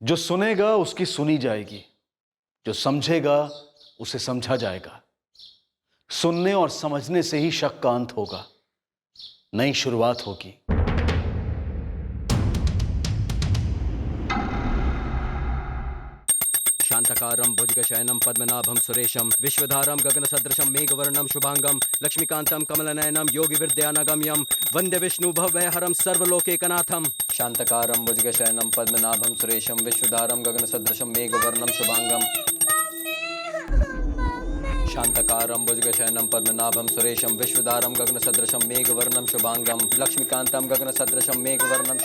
जो सुनेगा उसकी सुनी जाएगी, जो समझेगा उसे समझा जाएगा। सुनने और समझने से ही शक का अंत होगा, नई शुरुआत होगी। शांतकारं भुजगशयनं पद्मनाभं सुरेशं विश्वधारं गगनसदृशं मेघवर्णं शुभांगं लक्ष्मीकान्तं कमलनयनं योगिविद्यानगम्यं वन्दे विष्णुभवभयहरं सर्वलोकैकनाथं। शांतकारं भुजगशयनं पद्मनाभं सुरेशं विश्वधारं गगनसदृशं मेघवर्णं शुभांगं शांतकारं भुजगशयनं पद्मनाभं सुरेशं विश्वधारं गगनसदृशं मेघवर्णं शुभांगं लक्ष्मीकान्तं गगनसदृशं मेघवर्णं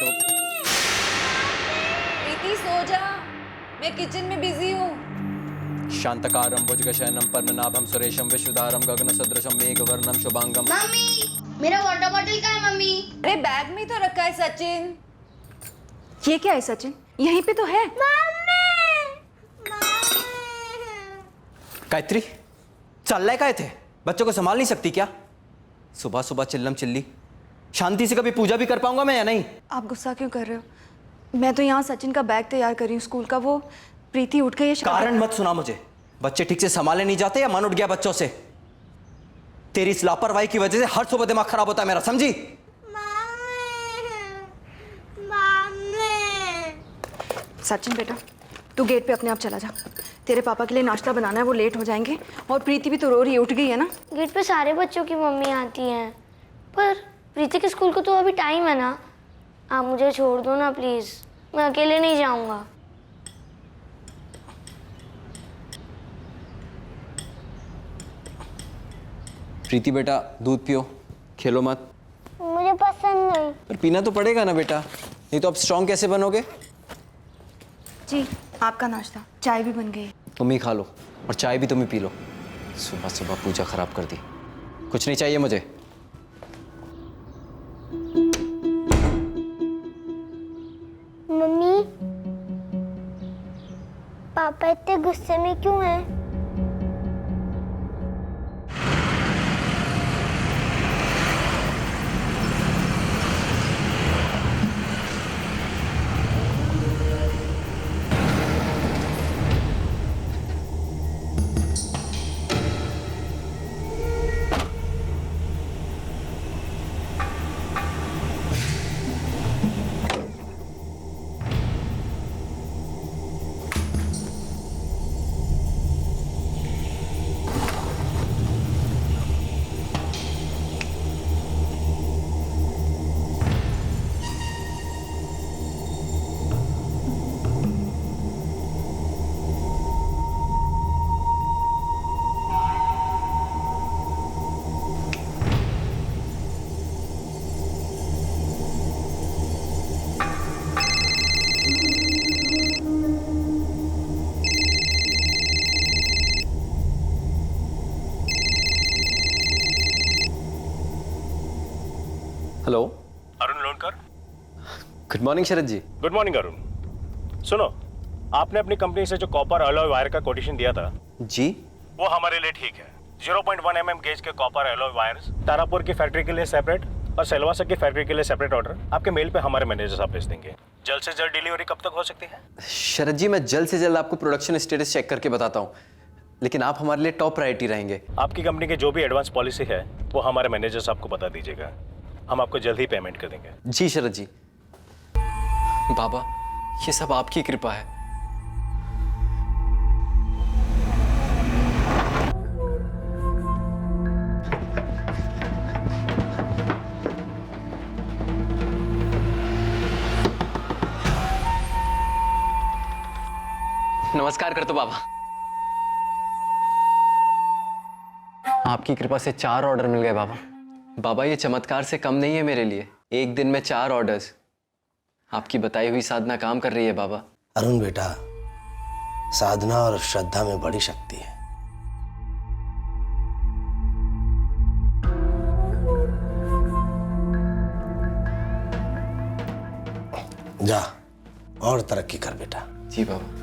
प्रीति सो जा, मैं किचन में बिजी हूँ। शांतकारं भुजगशयनं पद्मनाभं सुरेशं विश्वधारं गगनसदृशं मेघवर्णं शुभांगं। मम्मी, मेरा वाटर बॉटल कहाँ है मम्मी? अरे बैग में तो रखा है सचिन। ये क्या है सचिन? यहीं पे तो है। गायत्री, चल रहा है काय थे? बच्चों को संभाल नहीं सकती क्या? सुबह सुबह चिल्लम चिल्ली। शांति से कभी पूजा भी कर पाऊंगा मैं या नहीं? आप गुस्सा क्यों कर रहे हो? मैं तो यहाँ सचिन का बैग तैयार कर रही हूँ स्कूल का। वो प्रीति उठ गई है। कारण मत सुना मुझे। बच्चे ठीक से संभाले नहीं जाते या मन उठ गया बच्चों से? तेरी इस लापरवाही की वजह से हर सुबह दिमाग खराब होता है मेरा, समझी? सचिन बेटा, तू गेट पे अपने आप चला जा। तेरे पापा के लिए नाश्ता बनाना है, वो लेट हो जाएंगे। और प्रीति भी तो रो रही है, उठ गई है ना? गेट पे सारे बच्चों की मम्मी आती हैं, पर प्रीति के स्कूल को तो अभी टाइम है ना। आप मुझे छोड़ दो ना प्लीज, मैं अकेले नहीं जाऊंगा। प्रीति बेटा, दूध पियो, खेलो मत। मुझे पसंद नहीं। पर पीना तो पड़ेगा ना बेटा, नहीं तो आप स्ट्रांग कैसे बनोगे? जी, आपका नाश्ता, चाय भी बन गई। तुम ही खा लो और चाय भी तुम ही पी लो। सुबह सुबह पूजा खराब कर दी। कुछ नहीं चाहिए मुझे। मम्मी, पापा इतने गुस्से में क्यों हैं? Hello, Arun Lonkar. Good morning Sharad ji. Good morning Arun. सुनो, आपने अपनी कंपनी से जो कॉपर अलॉय वायर का कोटेशन दिया था जी, वो हमारे लिए ठीक है। 0.1 mm गेज के कॉपर अलॉय वायर्स तारापुर की फैक्ट्री के लिए सेपरेट और सेलवासा की फैक्ट्री के लिए सेपरेट ऑर्डर आपके मेल पे हमारे मैनेजर साहब भेज देंगे। जल्द से जल्द डिलीवरी कब तक हो सकती है? शरद जी, मैं जल्द से जल्द आपको प्रोडक्शन स्टेटस चेक करके बताता हूँ, लेकिन आप हमारे लिए टॉप प्रायोरिटी रहेंगे। आपकी कंपनी की जो भी एडवांस पॉलिसी है वो हमारे मैनेजर साहब को बता दीजिएगा, हम आपको जल्द ही पेमेंट कर देंगे। जी शरद जी। बाबा, ये सब आपकी कृपा है। नमस्कार कर तो बाबा। आपकी कृपा से 4 ऑर्डर मिल गए बाबा। बाबा, ये चमत्कार से कम नहीं है मेरे लिए। एक दिन में 4 ऑर्डर्स। आपकी बताई हुई साधना काम कर रही है बाबा। अरुण बेटा, साधना और श्रद्धा में बड़ी शक्ति है। जा और तरक्की कर बेटा। जी बाबा।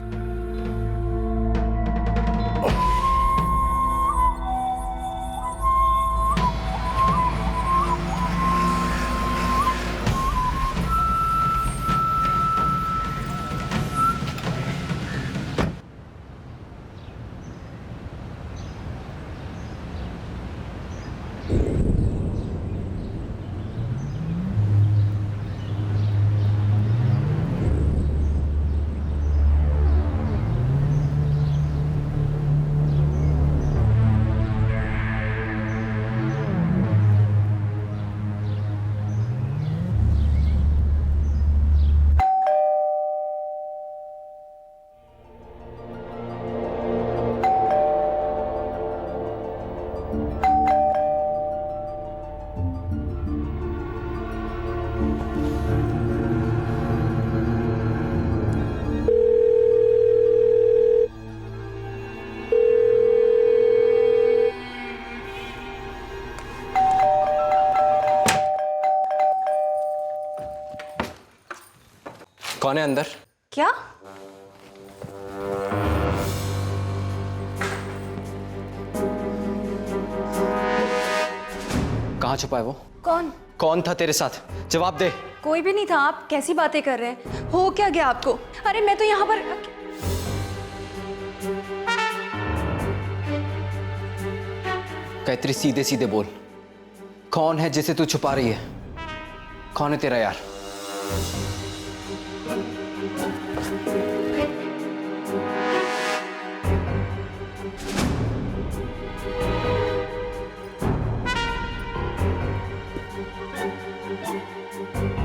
कौन है अंदर? क्या? कहाँ छुपा है वो? कौन? कौन था तेरे साथ? जवाब दे। कोई भी नहीं था। आप कैसी बातें कर रहे हैं? हो क्या गया आपको? अरे मैं तो यहाँ पर। गायत्री सीधे सीधे बोल, कौन है जिसे तू छुपा रही है? कौन है तेरा यार?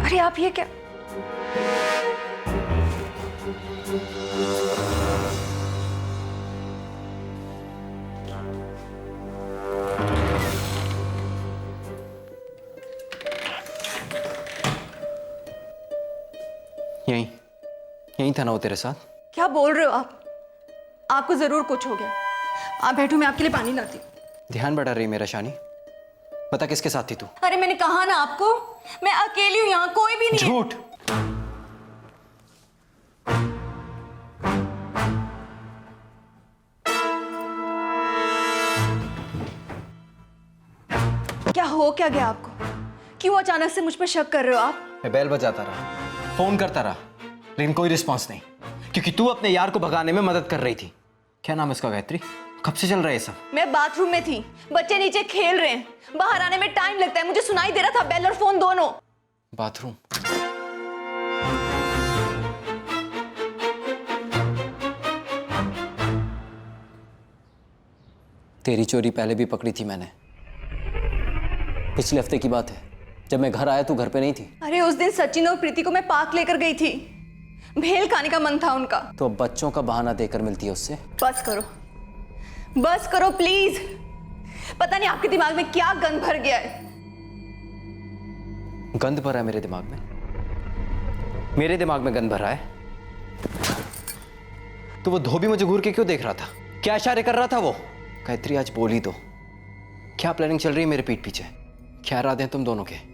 अरे आप ये क्या? यहीं यहीं था ना वो तेरे साथ? क्या बोल रहे हो आप? आपको जरूर कुछ हो गया। आप बैठो, मैं आपके लिए पानी लाती हूँ। ध्यान बढ़ा रही मेरा शानी। बता किसके साथ थी तू? अरे मैंने कहा ना आपको, मैं अकेली हूँ, यहाँ कोई भी नहीं है। झूठ। क्या हो क्या गया आपको? क्यों अचानक से मुझ पर शक कर रहे हो आप? मैं बेल बजाता रहा, फोन करता रहा, लेकिन कोई रिस्पांस नहीं, क्योंकि तू अपने यार को भगाने में मदद कर रही थी। क्या नाम है उसका गायत्री? कब से चल रहा है ये सब? मैं बाथरूम में थी, बच्चे नीचे खेल रहे हैं, बाहर आने में टाइम लगता है। मुझे सुनाई दे रहा था बेल और फोन दोनों। बाथरूम? तेरी चोरी पहले भी पकड़ी थी मैंने। पिछले हफ्ते की बात है, जब मैं घर आया तू घर पे नहीं थी। अरे उस दिन सचिन और प्रीति को मैं पार्क लेकर गई थी, भेल खाने का मन था उनका। तो अब बच्चों का बहाना देकर मिलती है उससे? बस करो प्लीज। पता नहीं आपके दिमाग में क्या गंद भर गया है। गंद भरा है मेरे दिमाग में? मेरे दिमाग में गंद भरा है? तो वो धोबी मुझे घूर के क्यों देख रहा था? क्या इशारे कर रहा था वो? गायत्री आज बोल ही दो, क्या प्लानिंग चल रही है मेरे पीठ पीछे? क्या इरादे हैं तुम दोनों के?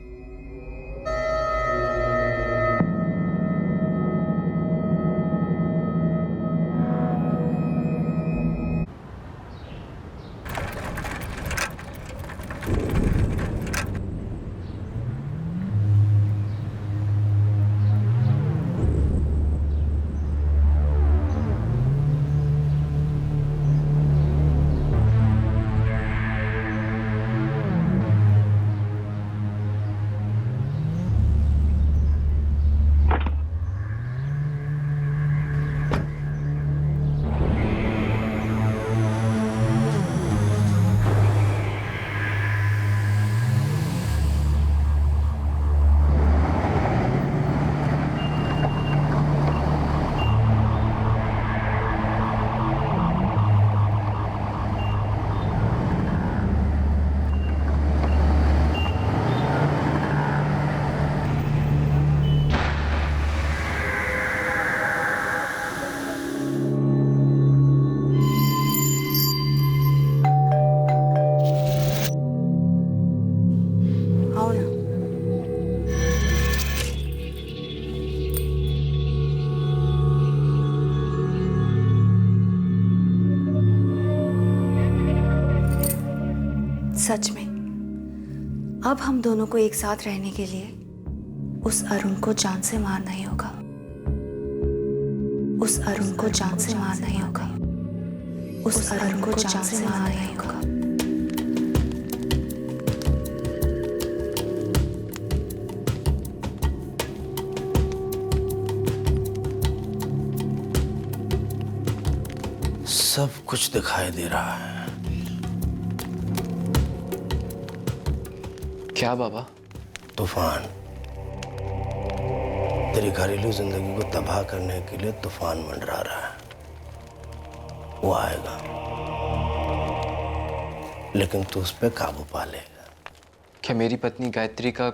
आओ ना। सच में अब हम दोनों को एक साथ रहने के लिए उस अरुण को जान से मारना ही होगा। उस अरुण को जान से मारना ही होगा। उस अरुण को जान से मारना ही होगा। सब कुछ दिखाई दे रहा है। क्या बाबा? तूफान। तेरी घरेलू जिंदगी को तबाह करने के लिए तूफान मंडरा रहा है। वो आएगा, लेकिन तू उस पर काबू पा लेगा। क्या मेरी पत्नी गायत्री का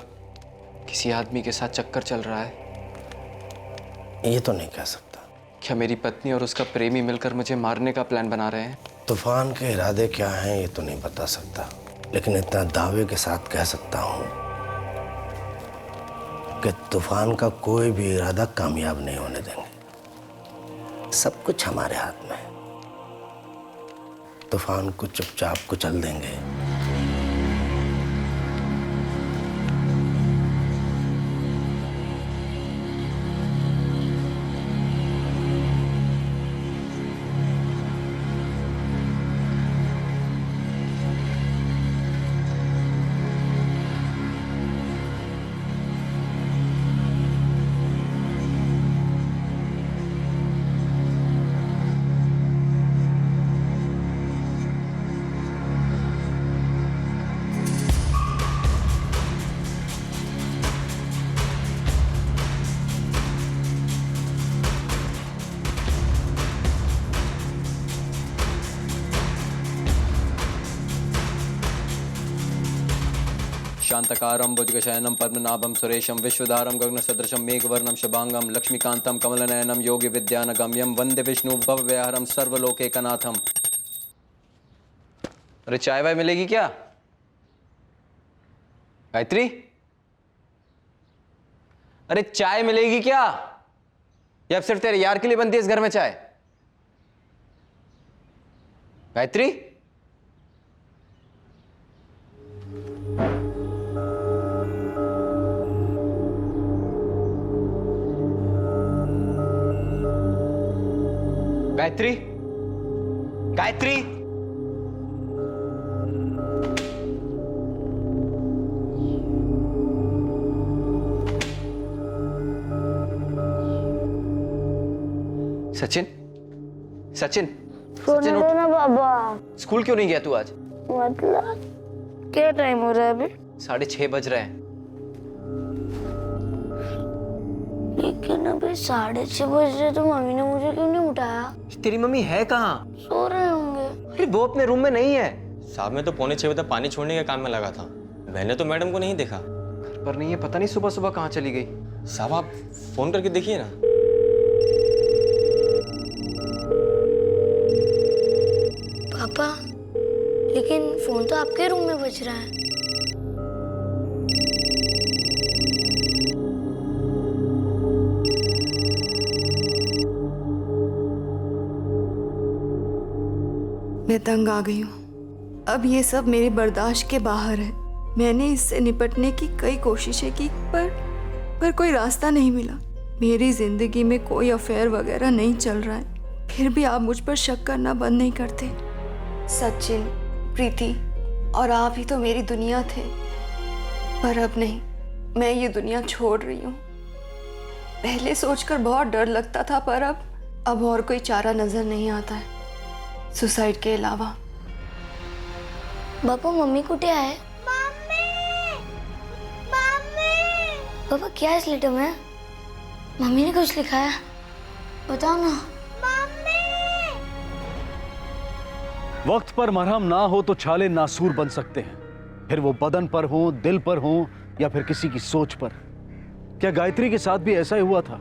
किसी आदमी के साथ चक्कर चल रहा है? ये तो नहीं कह सकता। क्या मेरी पत्नी और उसका प्रेमी मिलकर मुझे मारने का प्लान बना रहे हैं? तूफान के इरादे क्या हैं ये तो नहीं बता सकता, लेकिन इतना दावे के साथ कह सकता हूं कि तूफान का कोई भी इरादा कामयाब नहीं होने देंगे। सब कुछ हमारे हाथ में है। तूफान को चुपचाप कुचल देंगे। शांतकारं भुजगशयनं पद्मनाभं सुरेशं विश्वधारं गगनसदृशं मेघवर्णं शुभांगं लक्ष्मीकांतं कमलनयनं योगी विद्यानगम्यं वंदे विष्णु भवव्याहरं सर्वलोकैकनाथम। अरे चाय वाय मिलेगी क्या? गायत्री, अरे चाय मिलेगी क्या? या अब सिर्फ तेरे यार के लिए बनती है इस घर में चाय? गायत्री, गायत्री, गायत्री, सचिन, सचिन, सोने सचिन दो उठ। ना बाबा। स्कूल क्यों नहीं गया तू आज? मतलब क्या टाइम हो रहा है अभी? 6:30 बज रहे हैं। लेकिन अभी 6:30 बज रहे तो मम्मी ने मुझे क्यों नहीं उठाया? तेरी मम्मी है कहाँ? सो रहे होंगे। अरे वो अपने रूम में नहीं है। साहब मैं तो 6:45 बजे तक पानी छोड़ने के काम में लगा था। मैंने तो मैडम को नहीं देखा। घर पर नहीं है, पता नहीं सुबह सुबह कहाँ चली गई। साहब आप फोन करके देखिए ना। पापा, लेकिन फोन तो आपके रूम में बज रहा है। मैं तंग आ गई हूँ। अब ये सब मेरे बर्दाश्त के बाहर है। मैंने इससे निपटने की कई कोशिशें की पर कोई रास्ता नहीं मिला। मेरी जिंदगी में कोई अफेयर वगैरह नहीं चल रहा है, फिर भी आप मुझ पर शक करना बंद नहीं करते। सचिन, प्रीति और आप ही तो मेरी दुनिया थे, पर अब नहीं। मैं ये दुनिया छोड़ रही हूँ। पहले सोचकर बहुत डर लगता था, पर अब और कोई चारा नजर नहीं आता है सुसाइड के अलावा। पापा, मम्मी कुटिया है? Mummy, mummy. पापा क्या है इस लेटर में? मम्मी ने कुछ लिखा है, बताओ ना। वक्त पर मरहम ना हो तो छाले नासूर बन सकते हैं, फिर वो बदन पर हो, दिल पर हो या फिर किसी की सोच पर। क्या गायत्री के साथ भी ऐसा ही हुआ था?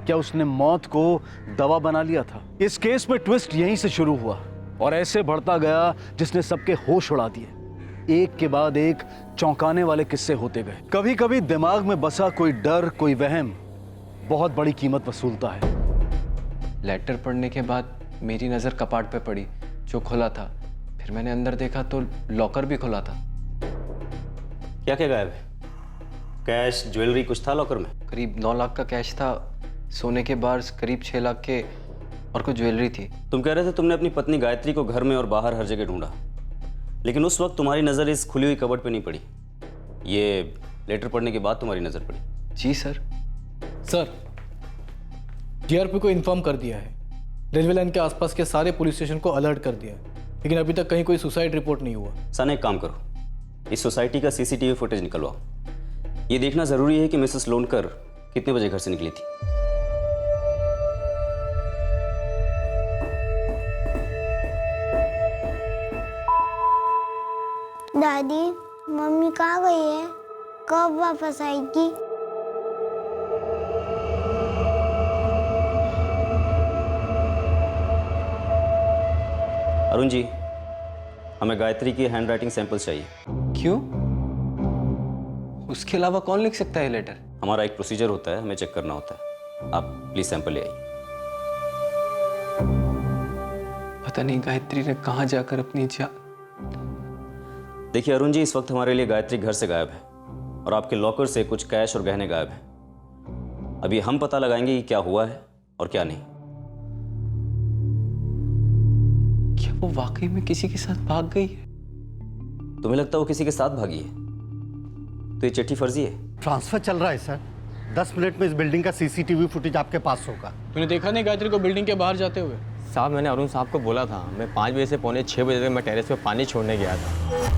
क्या उसने मौत को दवा बना लिया था? इस केस में ट्विस्ट यहीं से शुरू हुआ और ऐसे बढ़ता गया जिसने सबके होश उड़ा दिए। एक के बाद एक चौंकाने वाले किस्से होते गए। कभी कभी दिमाग में बसा कोई डर, कोई वहम बहुत बड़ी कीमत वसूलता है। लेटर पढ़ने के बाद मेरी नज़र कपाट पे पड़ी जो खुला था। फिर मैंने अंदर देखा तो लॉकर भी खुला था। क्या क्या गायब है? कैश, ज्वेलरी कुछ था लॉकर में? करीब 9 लाख का कैश था, सोने के बार करीब 6 लाख के और कुछ ज्वेलरी थी। तुम कह रहे थे तुमने अपनी पत्नी गायत्री को घर में और बाहर हर जगह ढूंढा, लेकिन उस वक्त तुम्हारी नज़र इस खुली हुई कबर्ड पे नहीं पड़ी। ये लेटर पढ़ने के बाद तुम्हारी नज़र पड़ी। जी सर। सर, जीआरपी को इन्फॉर्म कर दिया है। रेलवे लाइन के आसपास के सारे पुलिस स्टेशन को अलर्ट कर दिया है, लेकिन अभी तक कहीं कोई सुसाइड रिपोर्ट नहीं हुआ। सन एक काम करो, इस सोसाइटी का सीसीटीवी फुटेज निकलवाओ। ये देखना जरूरी है कि मिसेस लोनकर कितने बजे घर से निकली थी। दादी, मम्मी कहाँ गई है? कब वापस आएगी? अरुण जी, हमें गायत्री की हैंडराइटिंग सैंपल्स चाहिए। क्यों? उसके अलावा कौन लिख सकता है ये लेटर? हमारा एक प्रोसीजर होता है, हमें चेक करना होता है। आप प्लीज सैंपल ले आइए। पता नहीं गायत्री ने कहाँ जाकर अपनी जान। देखिए अरुण जी, इस वक्त हमारे लिए गायत्री घर से गायब है और आपके लॉकर से कुछ कैश और गहने गायब हैं। अभी हम पता लगाएंगे कि क्या हुआ है और क्या नहीं। क्या वो वाकई में किसी के साथ भाग गई है? तुम्हें लगता है वो किसी के साथ भागी है? तो ये चिट्ठी फर्जी है। ट्रांसफर चल रहा है सर। 10 मिनट में इस बिल्डिंग का सीसीटीवी फुटेज आपके पास होगा। तूने देखा नहीं गायत्री को बिल्डिंग के बाहर जाते हुए? साहब मैंने अरुण साहब को बोला था, मैं 5 बजे से पौने 6 बजे तक मैं टेरेस पे पानी छोड़ने गया था।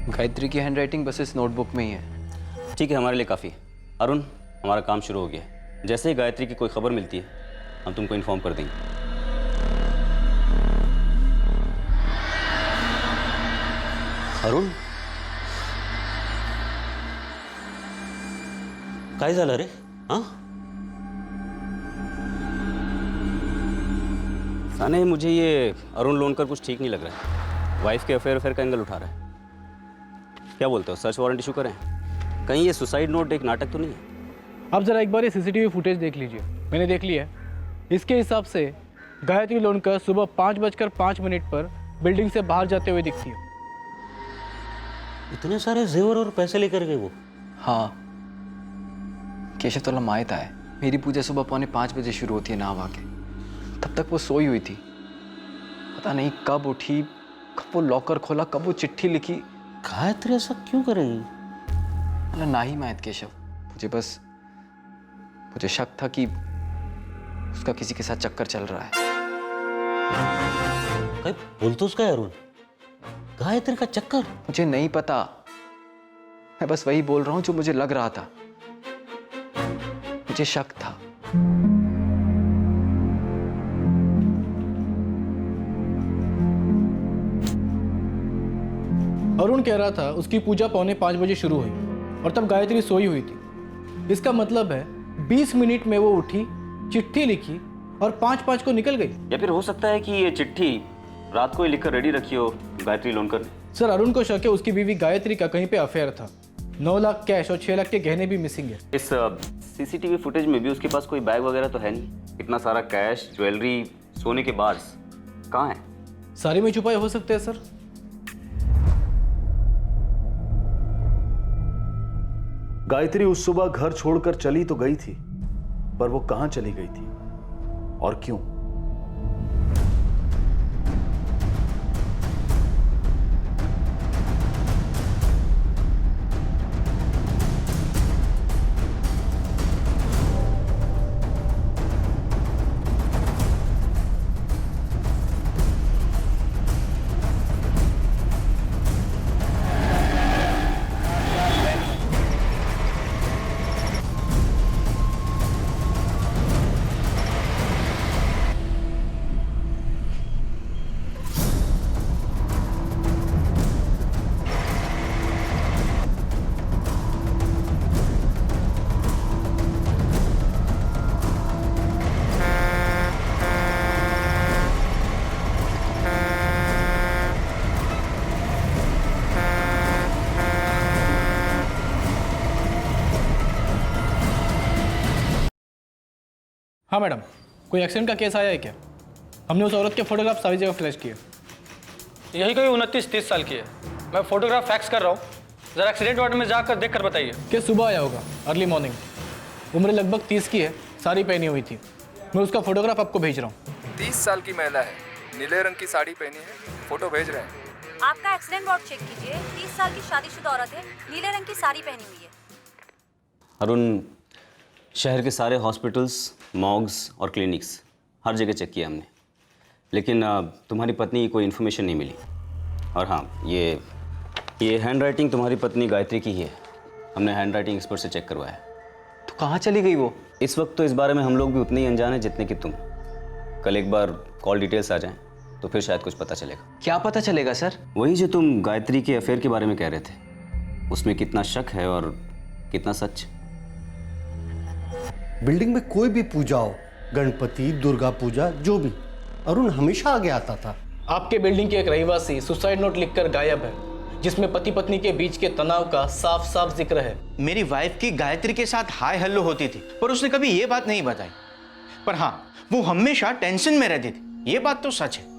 गायत्री की हैंडराइटिंग बस इस नोटबुक में ही है। ठीक है, हमारे लिए काफ़ी। अरुण, हमारा काम शुरू हो गया है। जैसे ही गायत्री की कोई खबर मिलती है हम तुमको इन्फॉर्म कर देंगे। अरुण, काय झालं रे? हाँ साने, मुझे ये अरुण लोनकर कुछ ठीक नहीं लग रहा है। वाइफ के अफेयर का एंगल उठा रहा है। क्या बोलते हो, सर्च वारंट इशू करें? कहीं ये सुसाइड नोट एक नाटक तो नहीं है? आप जरा एक बार ये सीसीटीवी फुटेज देख लीजिए। मैंने देख लिया है। इसके हिसाब से गायत्री लोनकर सुबह 5:05 पर बिल्डिंग से बाहर जाते हुए दिखती है। इतने सारे जेवर और पैसे लेकर गए वो? हाँ, केशव तोला मायता है। मेरी पूजा सुबह पौने 5 बजे शुरू होती है नहा के। तब तक वो सोई हुई थी। पता नहीं कब उठी, कब वो लॉकर खोला, कब वो चिट्ठी लिखी। गायत्री ऐसा क्यों करेगी? मतलब ना ही मायत केशव, मुझे शक था कि उसका किसी के साथ चक्कर चल रहा है। काय बोलतोस काय अरुण? गायत्री का चक्कर? मुझे नहीं पता, मैं बस वही बोल रहा हूं जो मुझे लग रहा था। मुझे शक था। अरुण कह रहा था उसकी पूजा पौने 5 बजे शुरू हुई और तब गायत्री सोई हुई थी। इसका मतलब है 20 मिनट में वो उठी, चिट्ठी लिखी और 5:05 को निकल गई। या फिर हो सकता है कि ये चिट्ठी रात को ही लिखकर रेडी रखी हो गायत्री लोनकर ने। सर, अरुण को शक है उसकी बीवी गायत्री का कहीं पे अफेयर था। 9 लाख कैश और 6 लाख के गहने भी मिसिंग है। इस सीसीटीवी फुटेज में भी उसके पास कोई बैग वगैरह तो है नहीं। इतना सारा कैश, ज्वेलरी, सोने के बार्स कहाँ है? सारे में छुपाए हो सकते हैं सर। गायत्री उस सुबह घर छोड़कर चली तो गई थी, पर वो कहां चली गई थी और क्यों? हाँ मैडम, कोई एक्सीडेंट का केस आया है क्या? हमने उस औरत के फोटोग्राफ सारी जगह फ्लैश किए। यही कोई 29-30 साल की है। मैं फोटोग्राफ फैक्स कर रहा हूँ, जरा एक्सीडेंट वार्ड में जाकर देख कर बताइए। कि सुबह आया होगा, अर्ली मॉर्निंग। उम्र लगभग 30 की है, साड़ी पहनी हुई थी। मैं उसका फोटोग्राफ आपको भेज रहा हूँ। 30 साल की महिला है, नीले रंग की साड़ी पहनी है, फोटो भेज रहे हैं। आपका एक्सीडेंट वार्ड चेक कीजिए। 30 साल की शादीशुदा औरत है, नीले रंग की साड़ी पहनी हुई है। अरुण, शहर के सारे हॉस्पिटल्स, मॉर्ग्स और क्लिनिक्स हर जगह चेक किया हमने, लेकिन तुम्हारी पत्नी की कोई इन्फॉर्मेशन नहीं मिली। और हाँ, ये हैंडराइटिंग तुम्हारी पत्नी गायत्री की ही है। हमने हैंडराइटिंग एक्सपर्ट से चेक करवाया। तो कहाँ चली गई वो? इस वक्त तो इस बारे में हम लोग भी उतने ही अनजान हैं जितने कि तुम। कल एक बार कॉल डिटेल्स आ जाएं, तो फिर शायद कुछ पता चलेगा। क्या पता चलेगा सर? वही जो तुम गायत्री के अफेयर के बारे में कह रहे थे, उसमें कितना शक है और कितना सच। बिल्डिंग में कोई भी पूजा हो, गणपति, दुर्गा पूजा, जो भी, अरुण हमेशा आगे आता था। आपके बिल्डिंग के एक रहिवासी सुसाइड नोट लिखकर गायब है, जिसमें पति पत्नी के बीच के तनाव का साफ साफ जिक्र है। मेरी वाइफ की गायत्री के साथ हाय हेलो होती थी, पर उसने कभी ये बात नहीं बताई। पर हाँ, वो हमेशा टेंशन में रहती थी, ये बात तो सच है।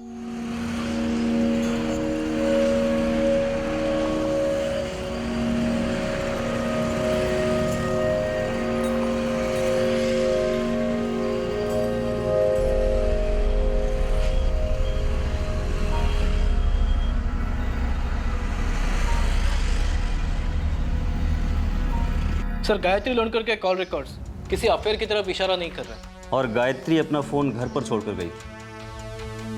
सर, गायत्री लोनकर के कॉल रिकॉर्ड्स किसी अफेयर की तरफ इशारा नहीं कर रहे। और गायत्री अपना फोन घर पर छोड़कर गई,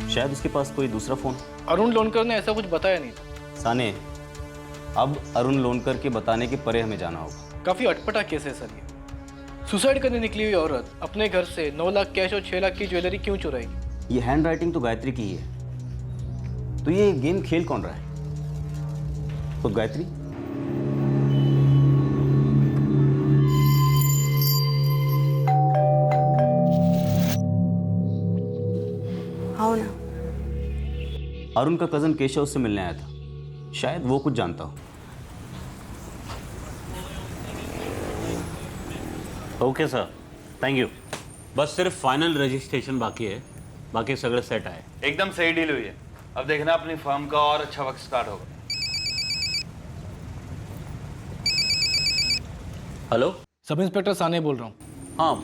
शायद उसके पास कोई दूसरा फोन। अरुण लोनकर ने ऐसा कुछ बताया नहीं था। साने, अब अरुण लोनकर के बताने के परे हमें जाना होगा। काफी अटपटा केस है सर ये। सुसाइड करने निकली हुई औरत अपने घर से 9 लाख कैश और 6 लाख की ज्वेलरी क्यों चुराएगी? ये हैंड राइटिंग तो गायत्री की ही है, तो ये गेम खेल कौन रहा है? खुद गायत्री? आओ ना। अरुण का कजन केशव उससे मिलने आया था, शायद वो कुछ जानता हो। Okay sir, thank you. बस सिर्फ फाइनल रजिस्ट्रेशन बाकी है, बाकी सगळे सेट आहे। एकदम सही डील हुई है। अब देखना अपनी फर्म का और अच्छा वक्त स्टार्ट होगा। हेलो, सब इंस्पेक्टर साने बोल रहा हूँ। हाँ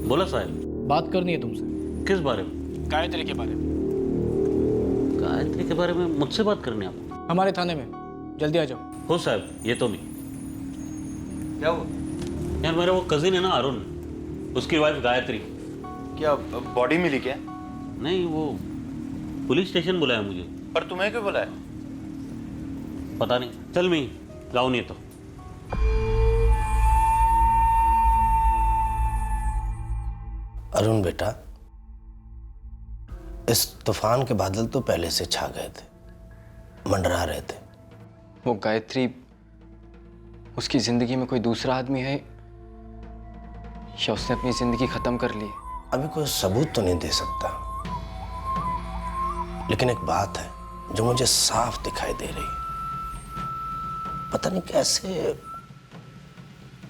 बोला साहब। बात करनी है तुमसे। किस बारे में? गायत्री के बारे में। गायत्री के बारे में मुझसे बात करनी है आपको? हमारे थाने में, जल्दी आ जाओ। हो साहब, ये तो नहीं। क्या हुआ? यार मेरा वो कजिन है ना अरुण, उसकी वाइफ गायत्री। क्या बॉडी मिली क्या? नहीं, वो पुलिस स्टेशन बुलाया मुझे। पर तुम्हें क्यों बुलाया? पता नहीं, चल मैं जाऊँ नहीं तो। अरुण बेटा, इस तूफान के बादल तो पहले से छा गए थे, मंडरा रहे थे। वो गायत्री उसकी जिंदगी में कोई दूसरा आदमी है या उसने अपनी जिंदगी खत्म कर ली? अभी कोई सबूत तो नहीं दे सकता, लेकिन एक बात है जो मुझे साफ दिखाई दे रही। पता नहीं कैसे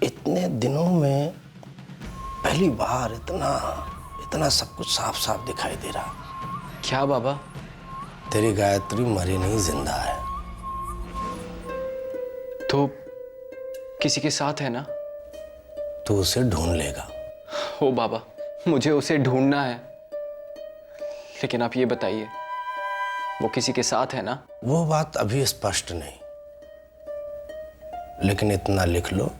इतने दिनों में पहली बार इतना सब कुछ साफ साफ दिखाई दे रहा। क्या बाबा? तेरी गायत्री मरी नहीं, जिंदा है। तो किसी के साथ है ना? तू उसे ढूंढ लेगा। ओ बाबा, मुझे उसे ढूंढना है, लेकिन आप ये बताइए, वो किसी के साथ है ना? वो बात अभी स्पष्ट नहीं, लेकिन इतना लिख लो,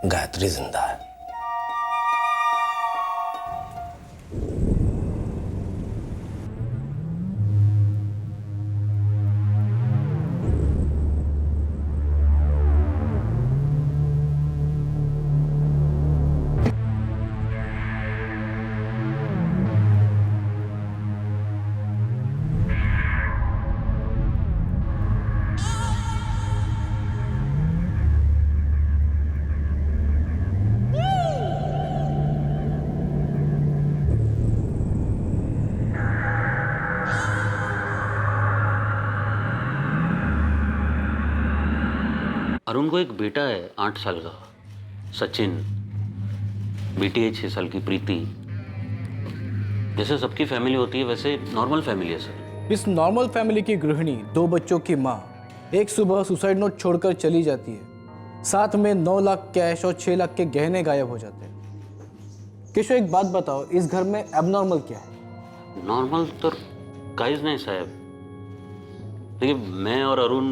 गायत्री जिंदा है। अरुण को एक बेटा है 8 साल का, सचिन। बेटी है 6 साल की, प्रीति। जैसे सबकी फैमिली होती है वैसे नॉर्मल फैमिली है सर। इस नॉर्मल फैमिली की गृहिणी, 2 बच्चों की माँ, एक सुबह सुसाइड नोट छोड़कर चली जाती है। साथ में 9 लाख कैश और 6 लाख के गहने गायब हो जाते हैं। केशव, एक बात बताओ, इस घर में एबनॉर्मल क्या है? नॉर्मल तो काइज नहीं साहब, देखिए मैं और अरुण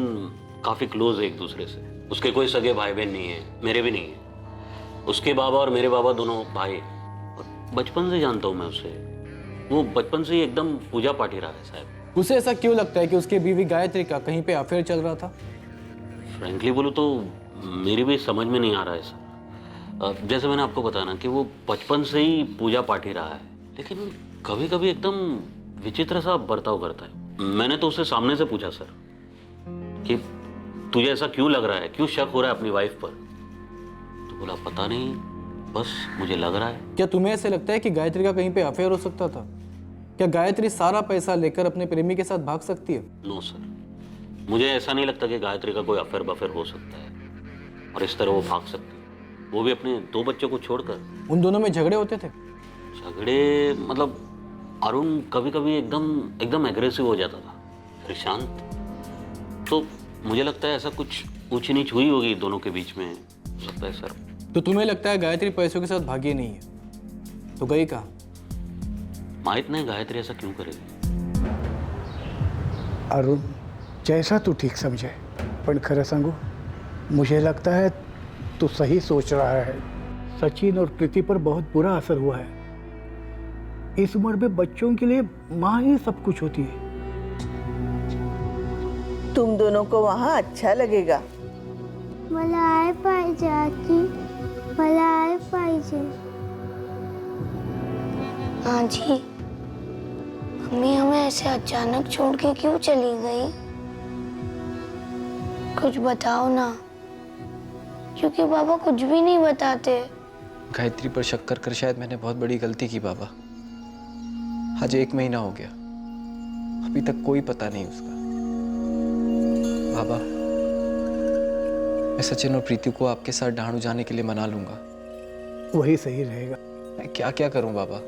काफ़ी क्लोज है एक दूसरे से। उसके कोई सगे भाई बहन नहीं है, मेरे भी नहीं है। उसके बाबा और मेरे बाबा दोनों भाई, और बचपन से जानता हूँ मैं उसे। वो बचपन से ही एकदम पूजा पाठी रहा है साहब। उसे ऐसा क्यों लगता है कि उसकी बीवी गायत्री का कहीं पे अफेयर चल रहा था? फ्रैंकली बोलूँ तो मेरी भी समझ में नहीं आ रहा है सर। जैसे मैंने आपको बताया ना कि वो बचपन से ही पूजा पाठी रहा है, लेकिन कभी कभी एकदम विचित्र सा बर्ताव करता है। मैंने तो उससे सामने से पूछा सर कि तुझे ऐसा क्यों लग रहा है, क्यों शक हो रहा है अपनी वाइफ पर। तो बोला पता नहीं, बस मुझे लग रहा है। क्या तुम्हें ऐसे लगता है कि गायत्री का कहीं पे अफेयर हो सकता था? क्या गायत्री सारा पैसा लेकर अपने प्रेमी के साथ भाग सकती है? नो सर, मुझे ऐसा नहीं लगता कि गायत्री का कोई अफेयर बफेयर हो सकता है और इस तरह वो भाग सकती है, वो भी अपने 2 बच्चों को छोड़कर। उन दोनों में झगड़े होते थे? झगड़े मतलब अरुण कभी कभी एकदम एग्रेसिव हो जाता था, फिर शांत। तो मुझे लगता है ऐसा कुछ ऊंच नीच हुई होगी दोनों के बीच में, हो सकता है सर। तो तुम्हें लगता है गायत्री पैसों के साथ भागी नहीं है, तो गई कहाँ? माहित नहीं गायत्री ऐसा क्यों करेगी। अरुण, जैसा तू ठीक समझे, पण खरं सांगू, मुझे लगता है तू सही सोच रहा है। सचिन और प्रीति पर बहुत बुरा असर हुआ है। इस उम्र में बच्चों के लिए माँ ही सब कुछ होती है। तुम दोनों को वहाँ अच्छा लगेगा। मला आय पाहिजे आजी, मला आय पाहिजे। हाँ जी, मम्मी हमें ऐसे अचानक छोड़ के क्यों चली गई? कुछ बताओ ना, क्योंकि पापा कुछ भी नहीं बताते। गायत्री पर शक कर शायद मैंने बहुत बड़ी गलती की बाबा। आज 1 महीना हो गया, अभी तक कोई पता नहीं उसका। बाबा, मैं सचिन और प्रीति को आपके साथ ढाणू जाने के लिए मना लूंगा। वही सही रहेगा। मैं क्या क्या करूं बाबा?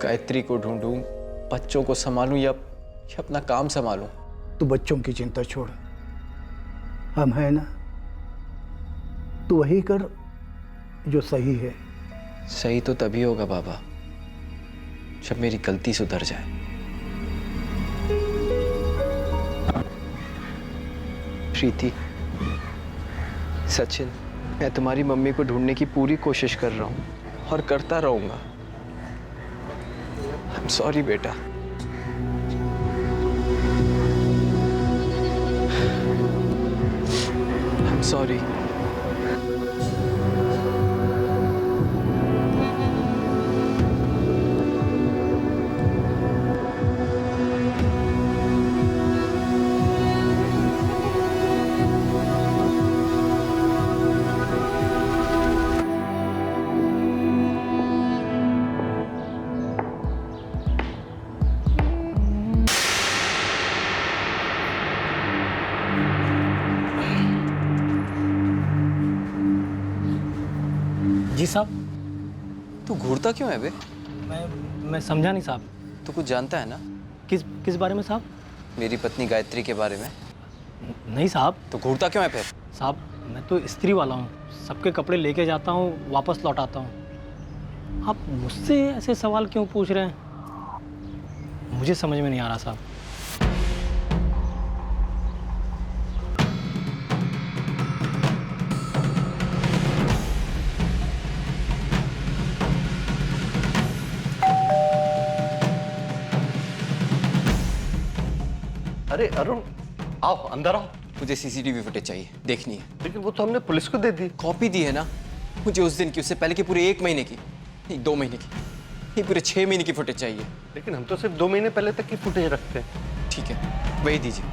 गायत्री को ढूंढूं, बच्चों को संभालूं या अपना काम संभालूं? तू बच्चों की चिंता छोड़, हम हैं ना। तू वही कर जो सही है। सही तो तभी होगा बाबा जब मेरी गलती सुधर जाए। प्रीति, सचिन, मैं तुम्हारी मम्मी को ढूंढने की पूरी कोशिश कर रहा हूं और करता रहूंगा। आई एम सॉरी बेटा। I am sorry. जी साहब। तू घूरता क्यों है बे? मैं समझा नहीं साहब। तू कुछ जानता है ना? किस बारे में साहब? मेरी पत्नी गायत्री के बारे में। नहीं साहब। तो घूरता क्यों है फिर? साहब, मैं तो स्त्री वाला हूँ, सबके कपड़े लेके जाता हूँ, वापस लौटाता हूँ। आप मुझसे ऐसे सवाल क्यों पूछ रहे हैं? मुझे समझ में नहीं आ रहा साहब। अरे अरुण, आओ अंदर आओ। मुझे सीसीटीवी फुटेज चाहिए, देखनी है। लेकिन वो तो हमने पुलिस को दे दी। कॉपी दी है ना मुझे उस दिन की, उससे पहले की पूरे 1 महीने की, नहीं 2 महीने की, नहीं पूरे 6 महीने की फुटेज चाहिए। लेकिन हम तो सिर्फ 2 महीने पहले तक की फुटेज रखते हैं। ठीक है, वही दीजिए।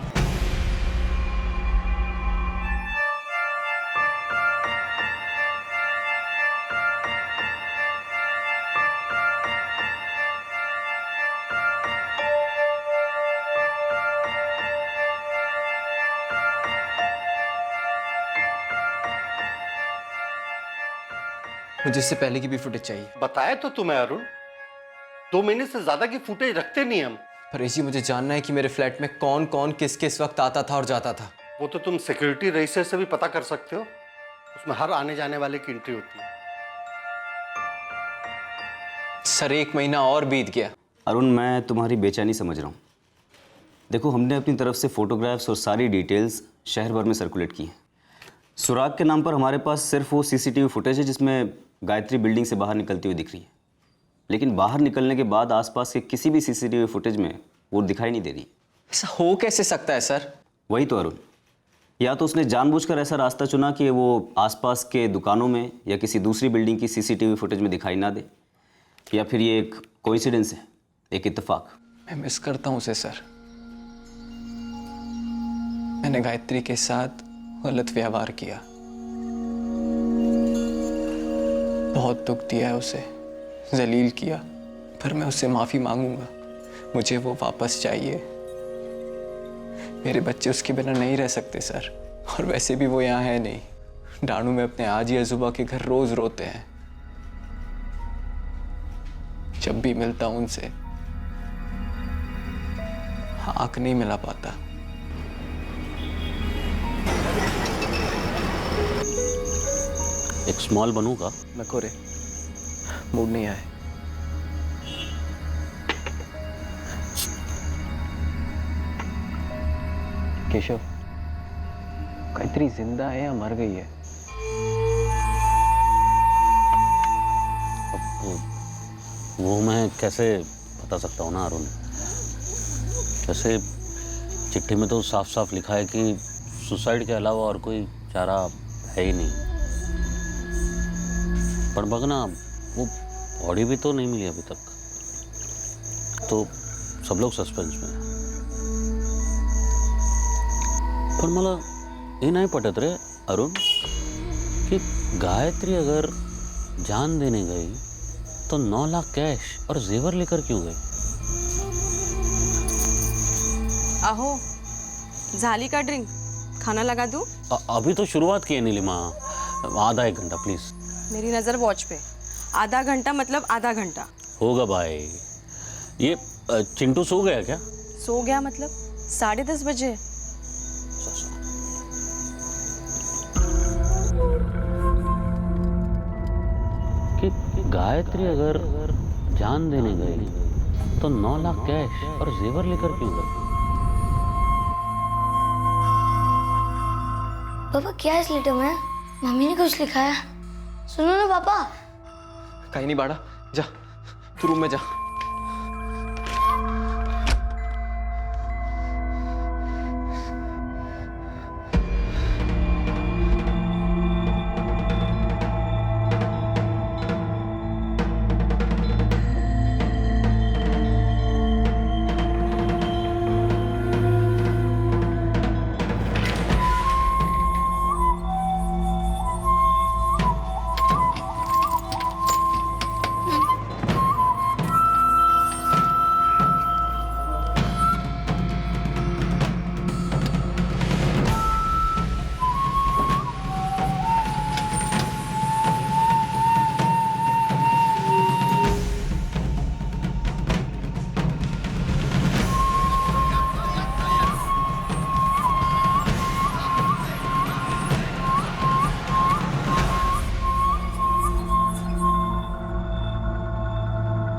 मुझे इससे पहले की भी फुटेज चाहिए। बताया तो तुम्हें अरुण, 2 महीने से ज्यादा की फुटेज रखते नहीं हम। पर ऐसी मुझे जानना है कि मेरे फ्लैट में कौन कौन किस किस वक्त आता था और जाता था। वो तो तुम सिक्योरिटी रजिस्टर से भी पता कर सकते हो, उसमें हर आने जाने वाले की एंट्री होती है। सर 1 महीना और बीत गया। अरुण, मैं तुम्हारी बेचैनी समझ रहा हूँ। देखो, हमने अपनी तरफ से फोटोग्राफ्स और सारी डिटेल्स शहर भर में सर्कुलेट की हैं। सुराग के नाम पर हमारे पास सिर्फ वो सीसीटीवी फुटेज है जिसमें गायत्री बिल्डिंग से बाहर निकलती हुई दिख रही है, लेकिन बाहर निकलने के बाद आसपास के किसी भी सीसीटीवी फुटेज में वो दिखाई नहीं दे रही। ऐसा हो कैसे सकता है सर? वही तो अरुण, या तो उसने जानबूझकर ऐसा रास्ता चुना कि वो आसपास के दुकानों में या किसी दूसरी बिल्डिंग की सीसीटीवी फुटेज में दिखाई ना दे, या फिर ये एक कोइंसिडेंस है, एक इत्तेफाक। मैं मिस करता हूँ उसे सर। मैंने गायत्री के साथ गलत व्यवहार किया, बहुत दुख दिया है उसे, जलील किया, पर मैं उससे माफ़ी मांगूंगा। मुझे वो वापस चाहिए। मेरे बच्चे उसके बिना नहीं रह सकते सर, और वैसे भी वो यहाँ है नहीं। डानू में अपने आजी अजूबा के घर रोज रोते हैं। जब भी मिलता हूं उनसे आंख नहीं मिला पाता। एक स्मॉल बनूंगा? नको रे, मूड नहीं आए। केशव, गायत्री जिंदा है या मर गई है? वो मैं कैसे बता सकता हूँ ना अरुण। वैसे चिट्ठी में तो साफ साफ लिखा है कि सुसाइड के अलावा और कोई चारा है ही नहीं। पर बगना वो बॉडी भी तो नहीं मिली अभी तक, तो सब लोग सस्पेंस में हैं। पर मला ये नहीं पटत रे अरुण कि गायत्री अगर जान देने गई तो 9 लाख कैश और जेवर लेकर क्यों गई? आहो, झाली का ड्रिंक? खाना लगा दूं? अभी तो शुरुआत की है नीलिमा, आधा 1 घंटा प्लीज। मेरी नजर वॉच पे। आधा घंटा मतलब आधा घंटा होगा भाई। ये चिंटू सो गया क्या? सो गया मतलब 10:30 बजे। कि गायत्री अगर जान देने गई तो 9 लाख कैश और जेवर लेकर क्यों गई? पापा क्या है इस लेटर में? मम्मी ने कुछ लिखा है, सुनो ना पापा। कहीं नहीं बाड़ा, जा तू रूम में जा।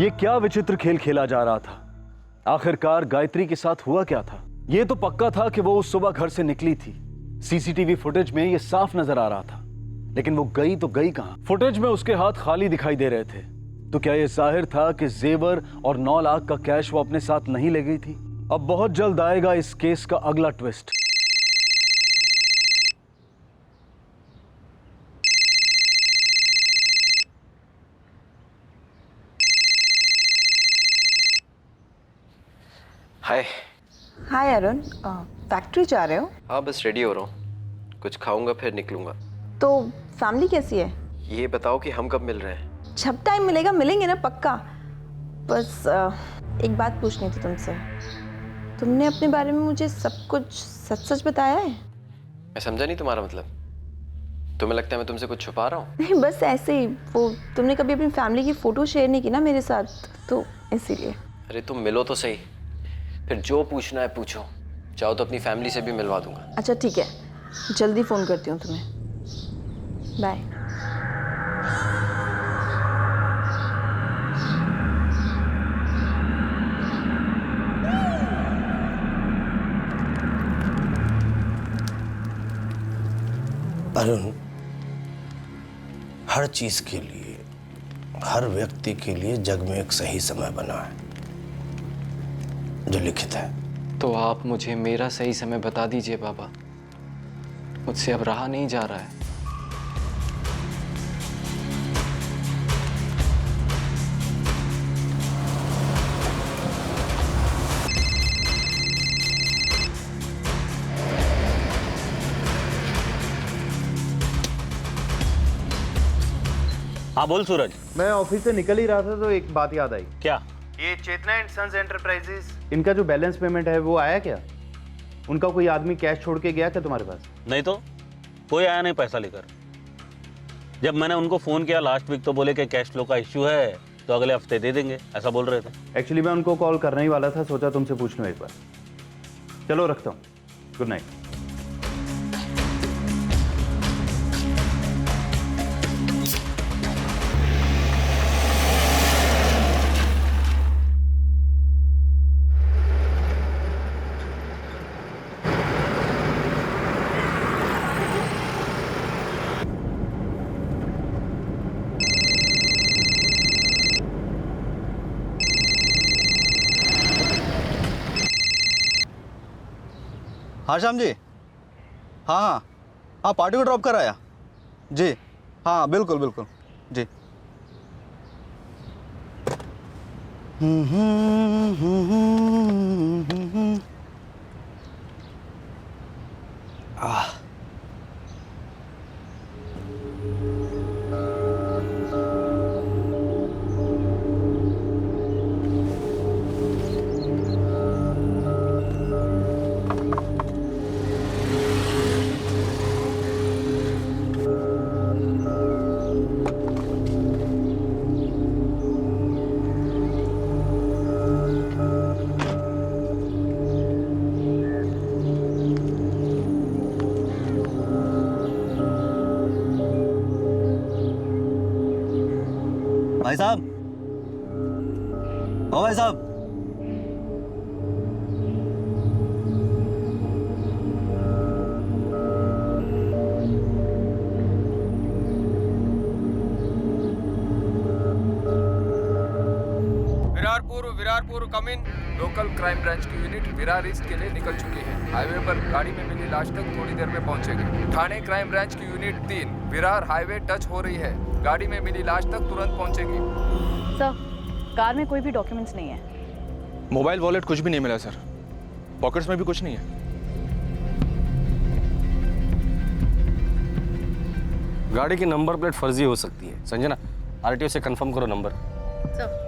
ये क्या विचित्र खेल खेला जा रहा था? आखिरकार गायत्री के साथ हुआ क्या था? ये तो पक्का था कि वो उस सुबह घर से निकली थी। सीसीटीवी फुटेज में ये साफ नजर आ रहा था, लेकिन वो गई तो गई कहां? फुटेज में उसके हाथ खाली दिखाई दे रहे थे, तो क्या ये जाहिर था कि जेवर और 9 लाख का कैश वो अपने साथ नहीं ले गई थी? अब बहुत जल्द आएगा इस केस का अगला ट्विस्ट। हाय। हाय अरुण, फैक्ट्री जा रहे हो? हाँ, बस रेडी हो रहा हूँ, कुछ खाऊंगा फिर निकलूंगा। तो फैमिली कैसी है? ये बताओ कि हम कब मिल रहे हैं? जब टाइम मिलेगा मिलेंगे ना, पक्का। बस एक बात पूछनी थी तुमसे। तुमने अपने बारे में मुझे सब कुछ सच सच बताया है? मैं समझा नहीं तुम्हारा मतलब। तुम्हें लगता है मैं तुमसे कुछ छुपा रहा हूँ? नहीं, बस ऐसे ही। वो तुमने कभी अपनी फैमिली की फ़ोटो शेयर नहीं की ना मेरे साथ, तो इसीलिए। अरे तुम मिलो तो सही, फिर जो पूछना है पूछो। चाहो तो अपनी फैमिली से भी मिलवा दूंगा। अच्छा ठीक है, जल्दी फ़ोन करती हूँ तुम्हें। बाय। अरुण, हर चीज के लिए, हर व्यक्ति के लिए जग में एक सही समय बना है जो लिखित है। तो आप मुझे मेरा सही समय बता दीजिए बाबा, मुझसे अब रहा नहीं जा रहा है। हाँ बोल सूरज। मैं ऑफिस से निकल ही रहा था तो एक बात याद आई। क्या? ये चेतना एंड सन्स एंटरप्राइजेस, इनका जो बैलेंस पेमेंट है वो आया क्या? उनका कोई आदमी कैश छोड़ के गया क्या तुम्हारे पास? नहीं तो कोई आया नहीं पैसा लेकर। जब मैंने उनको फ़ोन किया लास्ट वीक तो बोले कि कैश फ्लो का इश्यू है तो अगले हफ्ते दे देंगे, ऐसा बोल रहे थे। एक्चुअली मैं उनको कॉल करने ही वाला था, सोचा तुमसे पूछ लूँ एक बार। चलो रखता हूँ, गुड नाइट। हाँ श्याम जी, हाँ हाँ हाँ पार्टी को ड्रॉप कराया जी। हाँ बिल्कुल बिल्कुल जी। भाई साहब, ओ भाई साहब, विरारपुर कम इन। लोकल क्राइम ब्रांच की यूनिट विरार ईस्ट के लिए निकल चुकी है। हाईवे पर गाड़ी में मिली लाश तक थोड़ी देर में पहुंचेगी। थाने क्राइम ब्रांच की यूनिट 3 विरार हाईवे टच हो रही है। गाड़ी में मिली लाश तक तुरंत पहुंचेगी। सर, कार में कोई भी डॉक्यूमेंट्स नहीं है। मोबाइल वॉलेट कुछ भी नहीं मिला सर। पॉकेट्स में भी कुछ नहीं है। गाड़ी की नंबर प्लेट फर्जी हो सकती है, संजना। आरटीओ से कंफर्म करो नंबर। सर,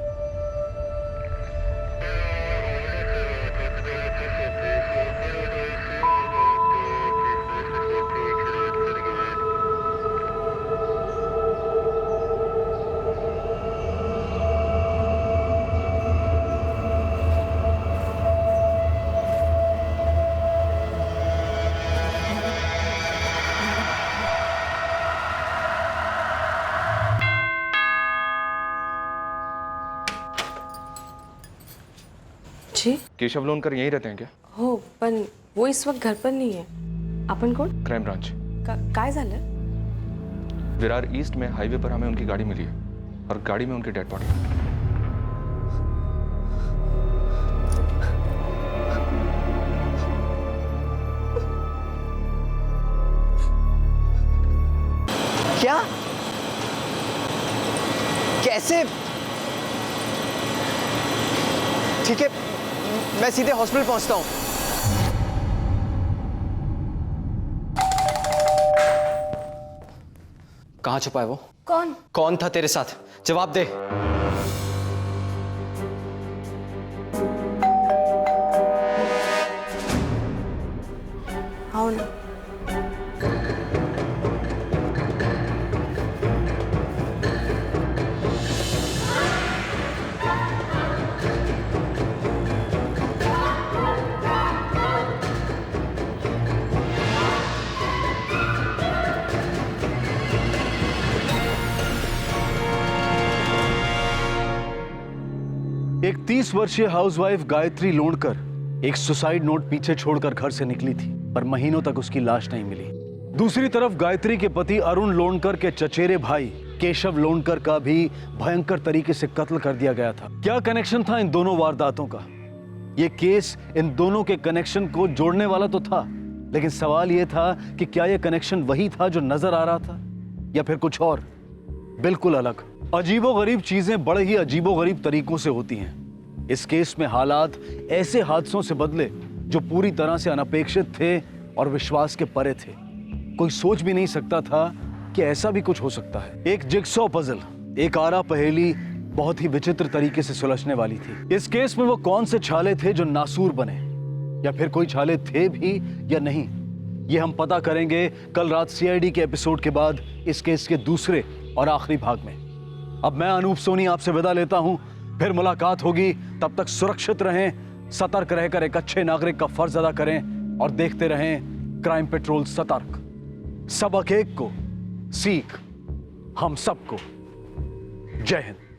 जी केशव लोनकर यहीं रहते हैं क्या? हो, पण वो इस वक्त घर पर नहीं है। आपण कोण? Crime branch. काय झालं? विरार ईस्ट में हाईवे पर हमें उनकी गाड़ी मिली है और गाड़ी में उनकी डेड बॉडी। क्या? कैसे? ठीक है, मैं सीधे हॉस्पिटल पहुंचता हूं। कहां छुपा है वो? कौन? कौन था तेरे साथ? जवाब दे। आओ ना। एक 30 वर्षीय हाउसवाइफ गायत्री लोणकर एक सुसाइड नोट पीछे छोड़कर घर से निकली थी, पर महीनों तक उसकी लाश नहीं मिली। दूसरी तरफ गायत्री के पति अरुण लोणकर के चचेरे भाई केशव लोणकर का भी भयंकर तरीके से कत्ल कर दिया गया था। क्या कनेक्शन था इन दोनों वारदातों का? यह केस इन दोनों के कनेक्शन को जोड़ने वाला तो था, लेकिन सवाल यह था कि क्या यह कनेक्शन वही था जो नजर आ रहा था या फिर कुछ और बिल्कुल अलग। अजीबोगरीब चीजें बड़े ही अजीबोगरीब तरीकों से होती हैं। इस केस में हालात ऐसे हादसों से बदले जो पूरी तरह से अनपेक्षित थे और विश्वास के परे थे। कोई सोच भी नहीं सकता था कि ऐसा भी कुछ हो सकता है। एक जिगसॉ पजल एक आरा पहेली बहुत ही विचित्र तरीके से सुलझने वाली थी। इस केस में वो कौन से छाले थे जो नासूर बने, या फिर कोई छाले थे भी या नहीं, ये हम पता करेंगे कल रात सीआईडी के एपिसोड के बाद इस केस के दूसरे और आखिरी भाग में। अब मैं अनूप सोनी आपसे विदा लेता हूं, फिर मुलाकात होगी। तब तक सुरक्षित रहें, सतर्क रहकर एक अच्छे नागरिक का फर्ज अदा करें और देखते रहें क्राइम पेट्रोल सतर्क। सबक एक को, सीख हम सबको। जय हिंद।